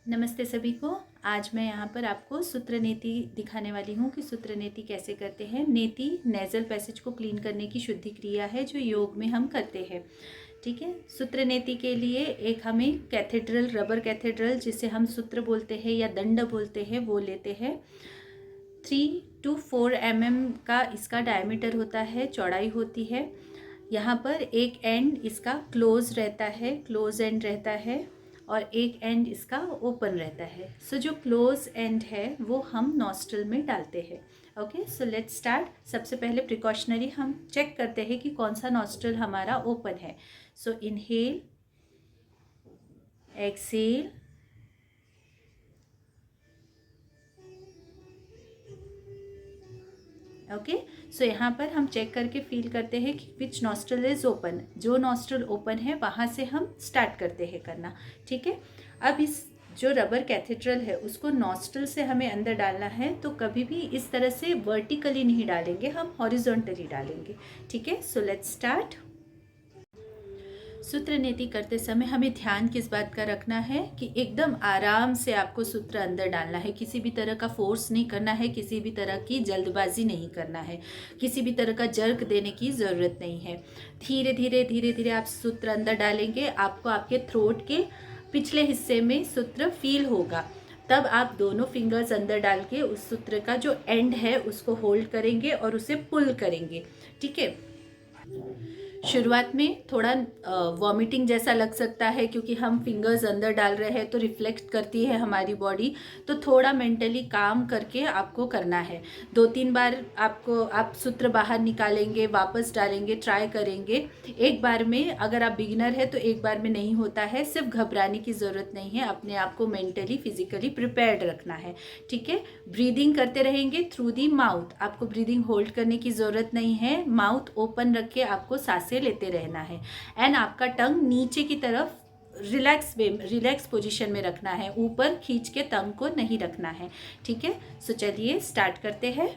नमस्ते सभी को। आज मैं यहाँ पर आपको सूत्र नेति दिखाने वाली हूँ कि सूत्र नेति कैसे करते हैं। नेति नेज़ल पैसेज को क्लीन करने की शुद्धि क्रिया है जो योग में हम करते हैं। ठीक है। सूत्र नेति के लिए एक हमें कैथेड्रल, रबर कैथेड्रल जिसे हम सूत्र बोलते हैं या दंड बोलते हैं, वो लेते हैं। 3 to 4 mm का इसका डायमीटर होता है, चौड़ाई होती है। यहाँ पर एक एंड इसका क्लोज रहता है, क्लोज एंड रहता है, और एक एंड इसका ओपन रहता है। सो जो क्लोज एंड है वो हम नॉस्ट्रल में डालते हैं। Okay, so let's start. सबसे पहले प्रिकॉशनरी हम चेक करते हैं कि कौन सा नॉस्ट्रल हमारा ओपन है। सो इनहेल, एक्सेल, ओके। सो यहाँ पर हम चेक करके फील करते हैं कि विच नॉस्ट्रल इज ओपन। जो नॉस्ट्रल ओपन है वहाँ से हम स्टार्ट करते हैं करना। ठीक है। अब इस जो रबर कैथेड्रल है उसको नॉस्ट्रल से हमें अंदर डालना है, तो कभी भी इस तरह से वर्टिकली नहीं डालेंगे, हम हॉरिजॉन्टली डालेंगे। ठीक है। So let's start. सूत्र नेति करते समय हमें ध्यान किस बात का रखना है कि एकदम आराम से आपको सूत्र अंदर डालना है। किसी भी तरह का फोर्स नहीं करना है, किसी भी तरह की जल्दबाजी नहीं करना है, किसी भी तरह का जर्क देने की ज़रूरत नहीं है। धीरे धीरे धीरे धीरे आप सूत्र अंदर डालेंगे, आपको आपके थ्रोट के पिछले हिस्से में सूत्र फील होगा। तब आप दोनों फिंगर्स अंदर डाल के उस सूत्र का जो एंड है उसको होल्ड करेंगे और उसे पुल करेंगे। ठीक है। शुरुआत में थोड़ा वॉमिटिंग जैसा लग सकता है क्योंकि हम फिंगर्स अंदर डाल रहे हैं, तो रिफ्लेक्ट करती है हमारी बॉडी। तो थोड़ा मेंटली काम करके आपको करना है। 2-3 बार आप सूत्र बाहर निकालेंगे, वापस डालेंगे, ट्राई करेंगे। एक बार में अगर आप बिगिनर है तो एक बार में नहीं होता है। सिर्फ घबराने की ज़रूरत नहीं है, अपने आप को मेंटली फिजिकली प्रिपेयर्ड रखना है। ठीक है। ब्रीदिंग करते रहेंगे थ्रू दी माउथ। आपको ब्रीदिंग होल्ड करने की ज़रूरत नहीं है। माउथ ओपन रख के आपको सांसें लेते रहना है। एंड आपका टंग नीचे की तरफ रिलैक्स पोजीशन में रखना है, ऊपर खींच के टंग को नहीं रखना है। ठीक है। सो चलिए स्टार्ट करते हैं।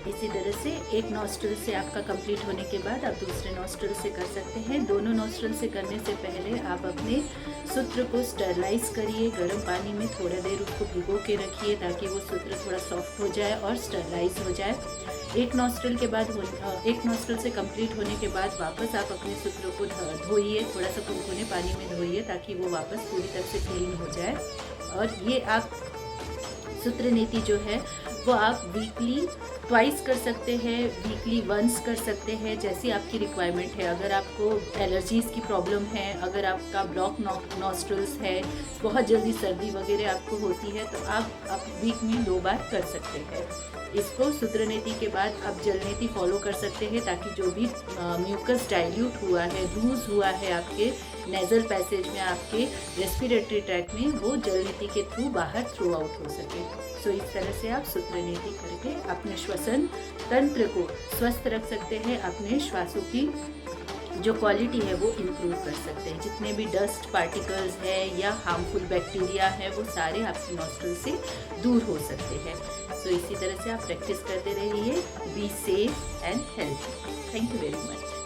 इसी तरह से एक नॉस्ट्रल से आपका कंप्लीट होने के बाद आप दूसरे नॉस्ट्रल से कर सकते हैं। दोनों नॉस्ट्रल से करने से पहले आप अपने सूत्र को स्टरलाइज करिए। गर्म पानी में थोड़ा देर उसको भिगो के रखिए ताकि वो सूत्र थोड़ा सॉफ्ट हो जाए और स्टरलाइज हो जाए। एक नॉस्ट्रल से कंप्लीट होने के बाद वापस आप अपने सूत्र को धोइए, थोड़ा सा गुनगुने पानी में धोइए ताकि वो वापस पूरी तरह से क्लीन हो जाए। और ये आप सूत्र नीति जो है वो आप वीकली ट्वाइस कर सकते हैं, वीकली वंस कर सकते हैं, जैसी आपकी रिक्वायरमेंट है। अगर आपको एलर्जीज़ की प्रॉब्लम है, अगर आपका ब्लॉक नॉस्ट्रल्स है, बहुत जल्दी सर्दी वगैरह आपको होती है, तो आप वीक में 2 बार कर सकते हैं। इसको सूत्र नीति के बाद आप जल नीति फॉलो कर सकते हैं, ताकि जो भी म्यूकस डाइल्यूट हुआ है, लूज हुआ है आपके नेजल पैसेज में, आपके रेस्पिरेटरी ट्रैक में, वो जल नीति के थ्रू बाहर थ्रू आउट हो सके। सो इस तरह से आप सूत्र नीति करके अपने श्वसन तंत्र को स्वस्थ रख सकते हैं, अपने श्वासों की जो क्वालिटी है वो इम्प्रूव कर सकते हैं। जितने भी डस्ट पार्टिकल्स है या हार्मफुल बैक्टीरिया है वो सारे आपके नॉस्ट्रल से दूर हो सकते हैं। सो इसी तरह से आप प्रैक्टिस करते रहिए। Be safe and healthy. Thank you very much.